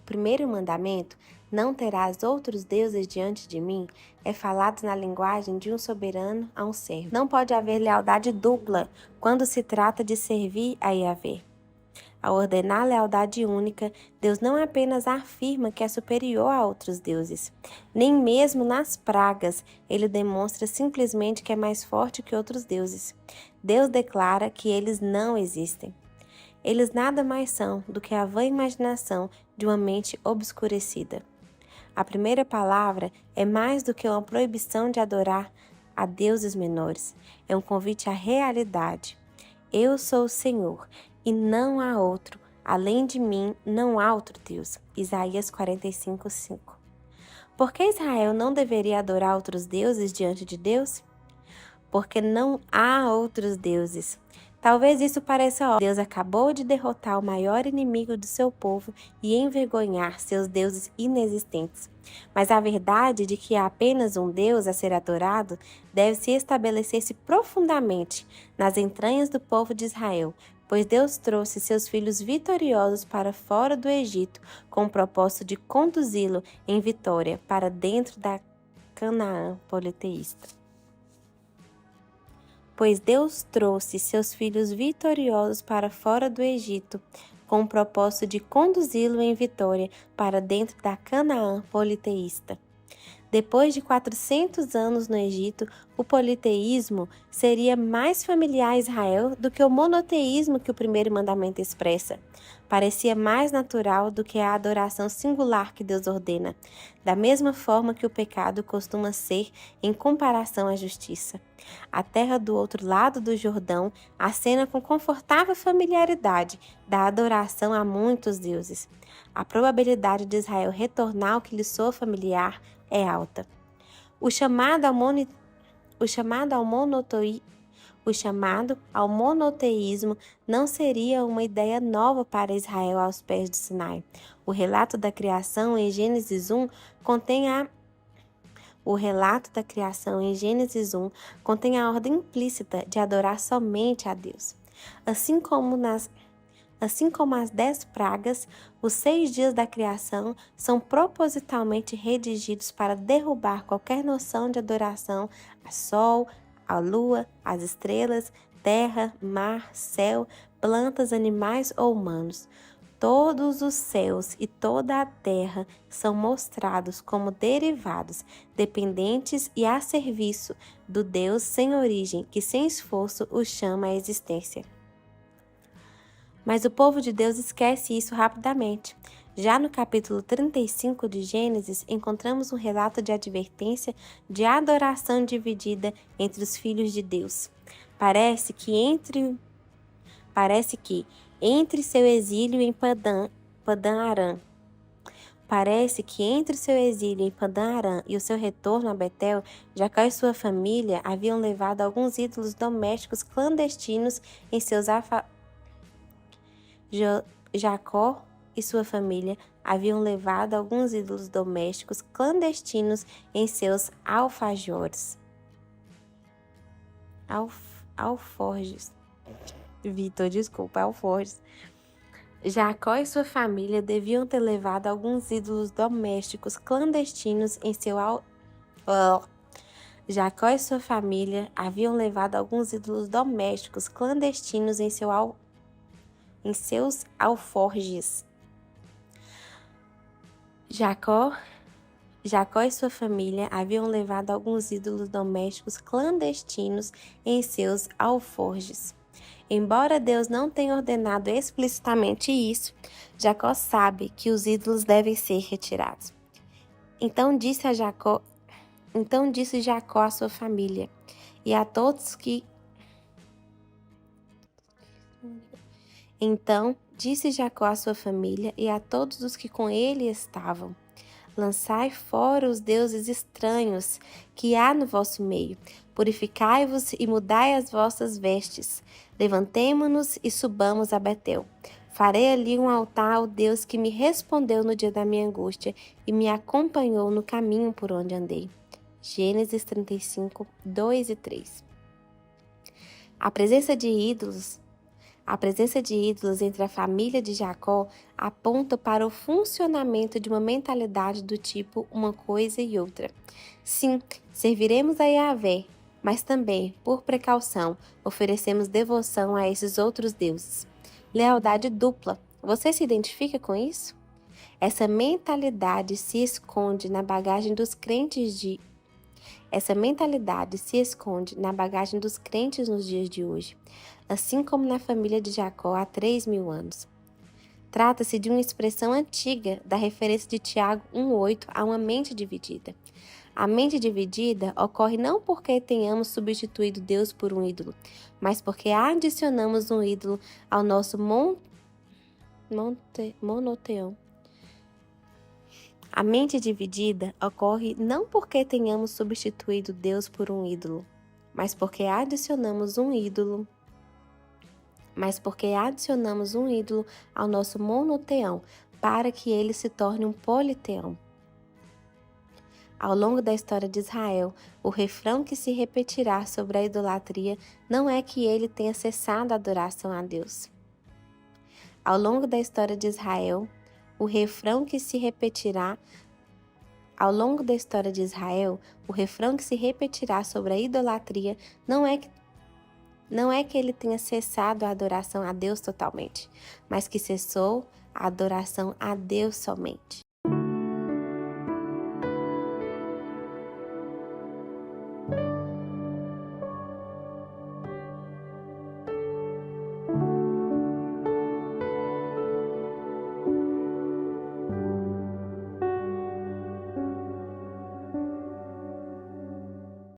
primeiro mandamento, não terás outros deuses diante de mim, é falado na linguagem de um soberano a um servo. Não pode haver lealdade dupla quando se trata de servir a Yahvé. Ao ordenar lealdade única, Deus não apenas afirma que é superior a outros deuses, nem mesmo nas pragas ele demonstra simplesmente que é mais forte que outros deuses. Deus declara que eles não existem. Eles nada mais são do que a vã imaginação de uma mente obscurecida. A primeira palavra é mais do que uma proibição de adorar a deuses menores. É um convite à realidade. Eu sou o Senhor, e não há outro. Além de mim, não há outro Deus. Isaías 45:5. Por que Israel não deveria adorar outros deuses diante de Deus? Porque não há outros deuses. Talvez isso pareça óbvio. Deus acabou de derrotar o maior inimigo do seu povo e envergonhar seus deuses inexistentes. Mas a verdade de que há apenas um Deus a ser adorado deve se estabelecer-se profundamente nas entranhas do povo de Israel, pois Deus trouxe seus filhos vitoriosos para fora do Egito com o propósito de conduzi-lo em vitória para dentro da Canaã politeísta. Pois Deus trouxe seus filhos vitoriosos para fora do Egito, com o propósito de conduzi-lo em vitória para dentro da Canaã politeísta. Depois de 400 anos no Egito, o politeísmo seria mais familiar a Israel do que o monoteísmo que o primeiro mandamento expressa. Parecia mais natural do que a adoração singular que Deus ordena, da mesma forma que o pecado costuma ser em comparação à justiça. A terra do outro lado do Jordão acena com confortável familiaridade da adoração a muitos deuses. A probabilidade de Israel retornar ao que lhe soa familiar é alta. O chamado ao monoteísmo não seria uma ideia nova para Israel aos pés do Sinai. O relato da criação em Gênesis 1 contém a ordem implícita de adorar somente a Deus. Assim como as 10 pragas, os 6 dias da criação são propositalmente redigidos para derrubar qualquer noção de adoração a sol, a lua, as estrelas, terra, mar, céu, plantas, animais ou humanos. Todos os céus e toda a terra são mostrados como derivados, dependentes e a serviço do Deus sem origem, que sem esforço os chama à existência. Mas o povo de Deus esquece isso rapidamente. Já no capítulo 35 de Gênesis, encontramos um relato de advertência de adoração dividida entre os filhos de Deus. Parece que entre seu exílio em Padã-Arã e o seu retorno a Betel, Jacó e sua família haviam levado alguns ídolos domésticos clandestinos em seus Jacó e sua família haviam levado alguns ídolos domésticos clandestinos em seus alfajores. Alforjes. Alforjes. Jacó e sua família deviam ter levado alguns ídolos domésticos clandestinos em Jacó e sua família haviam levado alguns ídolos domésticos clandestinos em seus alforjes. Jacó e sua família haviam levado alguns ídolos domésticos clandestinos em seus alforjes. Embora Deus não tenha ordenado explicitamente isso, Jacó sabe que os ídolos devem ser retirados. Então disse Jacó à sua família e a todos que Então disse Jacó à sua família e a todos os que com ele estavam: lançai fora os deuses estranhos que há no vosso meio. Purificai-vos e mudai as vossas vestes. Levantemo-nos e subamos a Betel. Farei ali um altar ao Deus que me respondeu no dia da minha angústia e me acompanhou no caminho por onde andei. Gênesis 35, 2 e 3. A presença de ídolos A presença de ídolos entre a família de Jacó aponta para o funcionamento de uma mentalidade do tipo uma coisa e outra. Sim, serviremos a Yahvé, mas também, por precaução, oferecemos devoção a esses outros deuses. Lealdade dupla. Você se identifica com isso? Essa mentalidade se esconde na bagagem dos crentes nos dias de hoje, assim como na família de Jacó há 3.000 anos. Trata-se de uma expressão antiga da referência de Tiago 1,8 a uma mente dividida. A mente dividida ocorre não porque tenhamos substituído Deus por um ídolo, mas porque adicionamos um ídolo ao nosso monoteão. A mente dividida ocorre não porque tenhamos substituído Deus por um ídolo, mas porque adicionamos um ídolo ao nosso monoteão, para que ele se torne um politeão. Ao longo da história de Israel, o refrão que se repetirá sobre a idolatria não é que ele tenha cessado a adoração a Deus. Ao longo da história de Israel, o refrão que se repetirá sobre a idolatria não é que ele tenha cessado a adoração a Deus totalmente, mas que cessou a adoração a Deus somente.